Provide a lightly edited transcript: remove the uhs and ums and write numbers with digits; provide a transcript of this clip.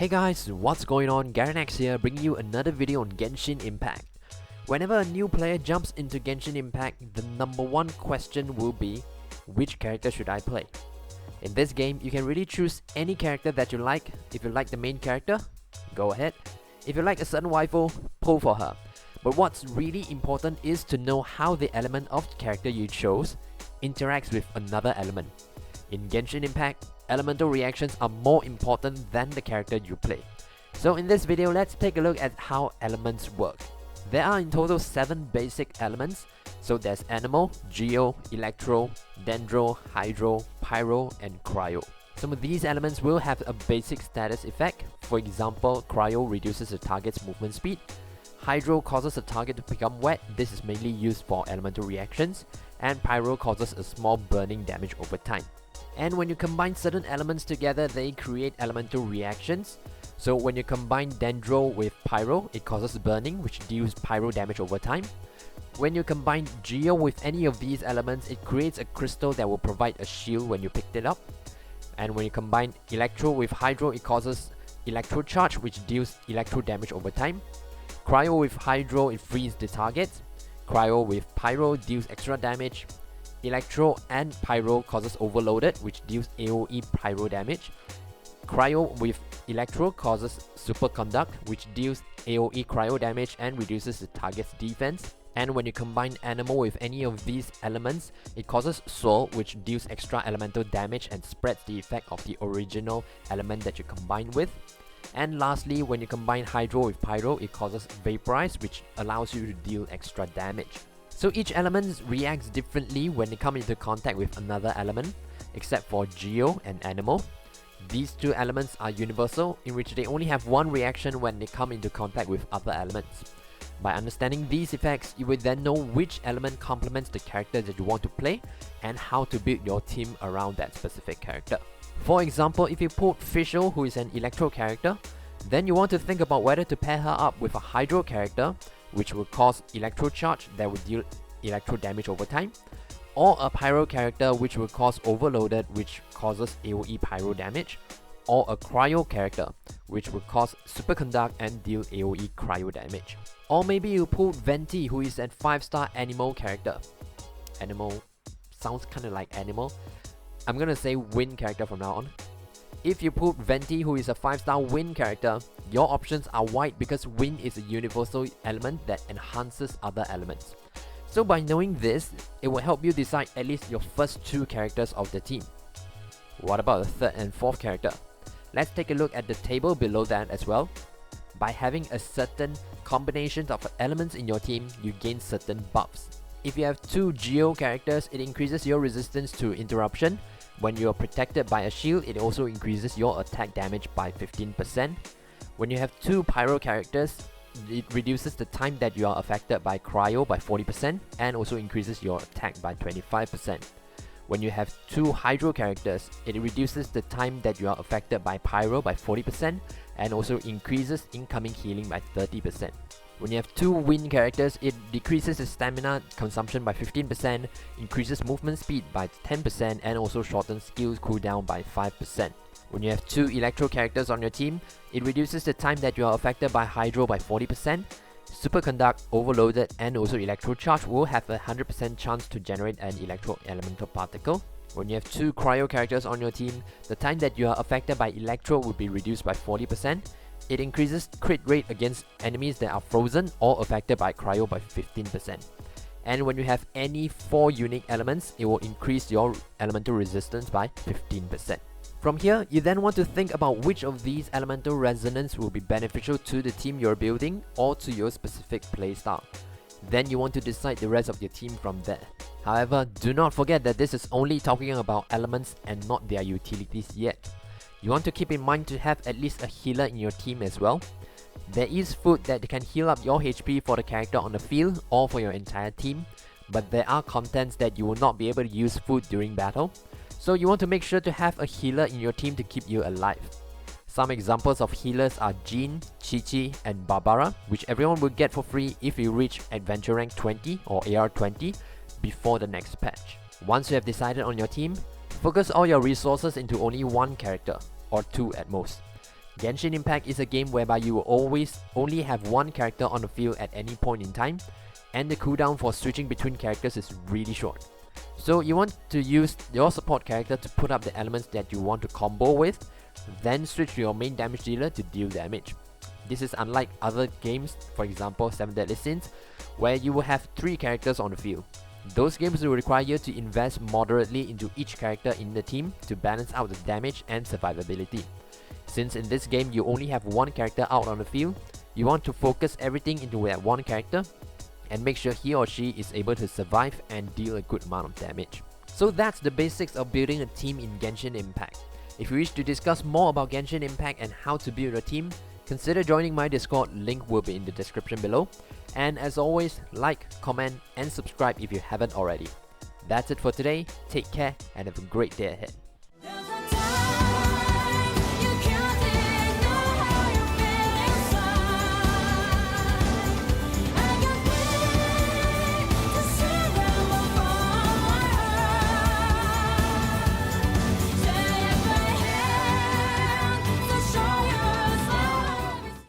Hey guys, what's going on? Garanex here, bringing you another video on Genshin Impact. Whenever a new player jumps into Genshin Impact, the number one question will be, which character should I play? In this game, you can really choose any character that you like. If you like the main character, go ahead. If you like a certain waifu, pull for her. But what's really important is to know how the element of the character you chose interacts with another element. In Genshin Impact, elemental reactions are more important than the character you play. So in this video, let's take a look at how elements work. There are in total 7 basic elements. So there's Animal, Geo, Electro, Dendro, Hydro, Pyro, and Cryo. Some of these elements will have a basic status effect. For example, Cryo reduces the target's movement speed. Hydro causes the target to become wet. This is mainly used for elemental reactions. And Pyro causes a small burning damage over time. And when you combine certain elements together, they create elemental reactions. So when you combine Dendro with Pyro, it causes burning, which deals Pyro damage over time. When you combine Geo with any of these elements, it creates a crystal that will provide a shield when you picked it up. And when you combine Electro with Hydro, it causes Electro Charge, which deals Electro damage over time. Cryo with Hydro, it frees the target. Cryo with Pyro deals extra damage. Electro and Pyro causes Overloaded, which deals AoE Pyro damage. Cryo with Electro causes Superconduct, which deals AoE Cryo damage and reduces the target's defense. And when you combine Animal with any of these elements, it causes Soul, which deals extra elemental damage and spreads the effect of the original element that you combine with. And lastly, when you combine Hydro with Pyro, it causes Vaporize, which allows you to deal extra damage. So each element reacts differently when they come into contact with another element, except for Geo and Animal. These two elements are universal, in which they only have one reaction when they come into contact with other elements. By understanding these effects, you will then know which element complements the character that you want to play and how to build your team around that specific character. For example, if you put Fischl, who is an Electro character, then you want to think about whether to pair her up with a Hydro character, which will cause Electro Charge that will deal Electro damage over time, or a Pyro character which will cause Overloaded, which causes AoE Pyro damage, or a Cryo character which will cause Superconduct and deal AoE Cryo damage. Or maybe you pull Venti, who is a 5-star Animal character. Animal sounds kinda like Animal. I'm gonna say Wind character from now on. If you put Venti, who is a 5-star Wind character, your options are wide because Wind is a universal element that enhances other elements. So by knowing this, it will help you decide at least your first 2 characters of the team. What about the 3rd and 4th character? Let's take a look at the table below that as well. By having a certain combinations of elements in your team, you gain certain buffs. If you have 2 Geo characters, it increases your resistance to interruption. When you are protected by a shield, it also increases your attack damage by 15%. When you have 2 Pyro characters, it reduces the time that you are affected by Cryo by 40% and also increases your attack by 25%. When you have 2 Hydro characters, it reduces the time that you are affected by Pyro by 40% and also increases incoming healing by 30%. When you have 2 Wind characters, it decreases the stamina consumption by 15%, increases movement speed by 10% and also shortens skills cooldown by 5%. When you have 2 Electro characters on your team, it reduces the time that you are affected by Hydro by 40%. Superconduct, Overloaded and also Electro Charge will have a 100% chance to generate an Electro Elemental Particle. When you have 2 Cryo characters on your team, the time that you are affected by Electro will be reduced by 40%. It increases crit rate against enemies that are frozen or affected by Cryo by 15%. And when you have any 4 unique elements, it will increase your elemental resistance by 15%. From here, you then want to think about which of these elemental resonance will be beneficial to the team you're building or to your specific playstyle. Then you want to decide the rest of your team from there. However, do not forget that this is only talking about elements and not their utilities yet. You want to keep in mind to have at least a healer in your team as well. There is food that can heal up your HP for the character on the field or for your entire team, but there are contents that you will not be able to use food during battle. So you want to make sure to have a healer in your team to keep you alive. Some examples of healers are Jean, Chi-Chi and Barbara, which everyone will get for free if you reach Adventure Rank 20 or AR 20 before the next patch. Once you have decided on your team, focus all your resources into only one character, or 2 at most. Genshin Impact is a game whereby you will always only have one character on the field at any point in time, and the cooldown for switching between characters is really short. So you want to use your support character to put up the elements that you want to combo with, then switch to your main damage dealer to deal damage. This is unlike other games, for example 7 Deadly Sins, where you will have 3 characters on the field. Those games will require you to invest moderately into each character in the team to balance out the damage and survivability. Since in this game you only have one character out on the field, you want to focus everything into that one character and make sure he or she is able to survive and deal a good amount of damage. So that's the basics of building a team in Genshin Impact. If you wish to discuss more about Genshin Impact and how to build a team, consider joining my Discord, link will be in the description below. And as always, like, comment and subscribe if you haven't already. That's it for today, take care and have a great day ahead.